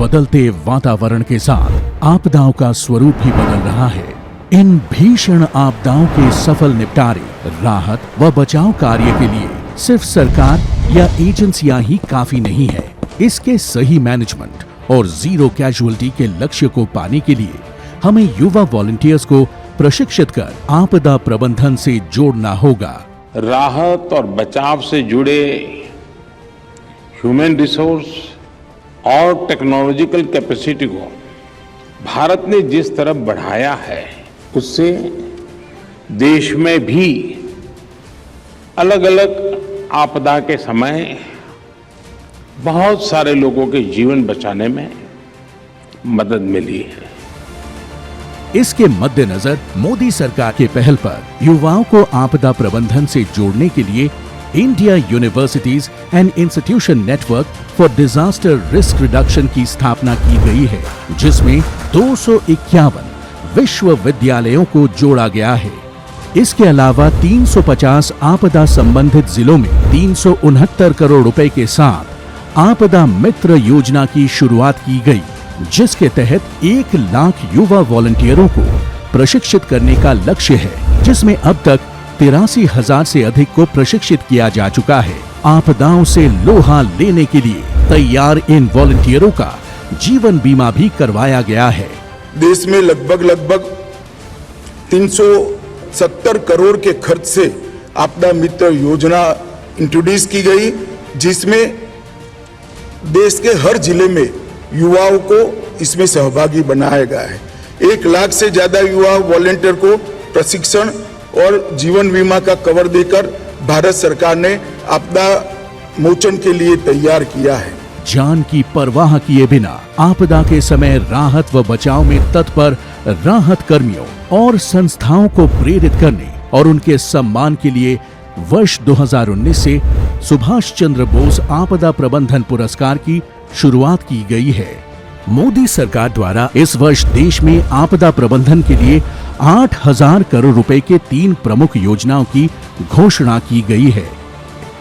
बदलते वातावरण के साथ आपदाओं का स्वरूप भी बदल रहा है। इन भीषण आपदाओं के सफल निपटारे, राहत व बचाव कार्य के लिए सिर्फ सरकार या एजेंसियां ही काफी नहीं है। इसके सही मैनेजमेंट और जीरो कैजुअल्टी के लक्ष्य को पाने के लिए हमें युवा वॉलंटियर्स को प्रशिक्षित कर आपदा प्रबंधन से जोड़ना होगा। राहत और बचाव से जुड़े ह्यूमन रिसोर्स और टेक्नोलॉजिकल कैपेसिटी को भारत ने जिस तरफ बढ़ाया है, उससे देश में भी अलग अलग आपदा के समय बहुत सारे लोगों के जीवन बचाने में मदद मिली है। इसके मद्देनजर मोदी सरकार के पहल पर युवाओं को आपदा प्रबंधन से जोड़ने के लिए India universities and institution network for disaster risk reduction की स्थापना की गई है, जिसमें 251 विश्वविद्यालयों को जोड़ा गया है। इसके अलावा 350 आपदा संबंधित जिलों में 369 करोड़ रुपए के साथ आपदा मित्र योजना की शुरुआत की गई, जिसके तहत 1 लाख युवा वॉलंटियरों को प्रशिक्षित करने का लक्ष्य है, जिसमें अब तक 83,000 से अधिक को प्रशिक्षित किया जा चुका है। आपदाओं से लोहा लेने के लिए तैयार इन वॉलंटियरों का जीवन बीमा भी करवाया गया है। देश में लगभग 370 करोड़ के खर्च से आपदा मित्र योजना इंट्रोड्यूस की गई, जिसमें देश के हर जिले में युवाओं को इसमें सहभागी बनाया गया है। 1 लाख से ज्यादा युवा वॉलंटियर को प्रशिक्षण और जीवन बीमा का कवर देकर भारत सरकार ने आपदा मोचन के लिए तैयार किया है। जान की परवाह किए बिना आपदा के समय राहत व बचाव में तत्पर राहत कर्मियों और संस्थाओं को प्रेरित करने और उनके सम्मान के लिए वर्ष 2019 से सुभाष चंद्र बोस आपदा प्रबंधन पुरस्कार की शुरुआत की गई है। मोदी सरकार द्वारा इस वर्ष देश में आपदा प्रबंधन के लिए 8,000 करोड़ रुपए के 3 प्रमुख योजनाओं की घोषणा की गई है,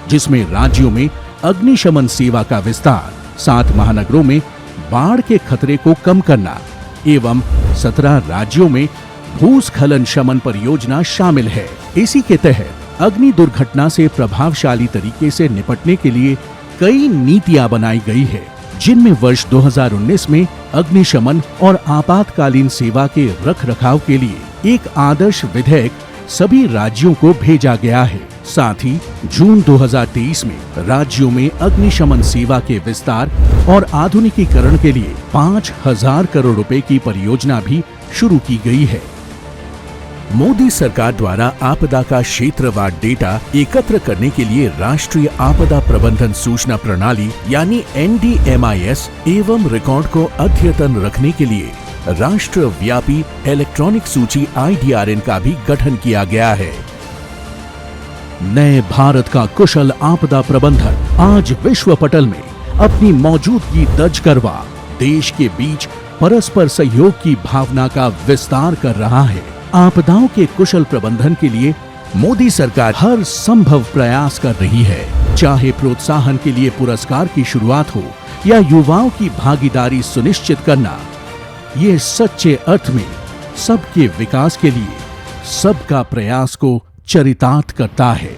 जिसमें राज्यों में अग्निशमन सेवा का विस्तार, 7 महानगरों में बाढ़ के खतरे को कम करना एवं 17 राज्यों में भूस्खलन शमन परियोजना शामिल है। इसी के तहत अग्नि दुर्घटना से प्रभावशाली तरीके से निपटने के लिए कई नीतियां बनाई गई है, जिनमें वर्ष 2019 में अग्निशमन और आपातकालीन सेवा के रखरखाव के लिए एक आदर्श विधेयक सभी राज्यों को भेजा गया है। साथ ही जून 2023 में राज्यों में अग्निशमन सेवा के विस्तार और आधुनिकीकरण के लिए 5,000 करोड़ रुपए की परियोजना भी शुरू की गई है। मोदी सरकार द्वारा आपदा का क्षेत्रवार डेटा एकत्र करने के लिए राष्ट्रीय आपदा प्रबंधन सूचना प्रणाली यानी NDMIS एवं रिकॉर्ड को अद्यतन रखने के लिए राष्ट्रव्यापी इलेक्ट्रॉनिक सूची IDRN का भी गठन किया गया है। नए भारत का कुशल आपदा प्रबंधन आज विश्व पटल में अपनी मौजूदगी दर्ज करवा देश के बीच परस्पर सहयोग की भावना का विस्तार कर रहा है। आपदाओं के कुशल प्रबंधन के लिए मोदी सरकार हर संभव प्रयास कर रही है, चाहे प्रोत्साहन के लिए पुरस्कार की शुरुआत हो या युवाओं की भागीदारी सुनिश्चित करना। ये सच्चे अर्थ में सबके विकास के लिए सबका प्रयास को चरितार्थ करता है।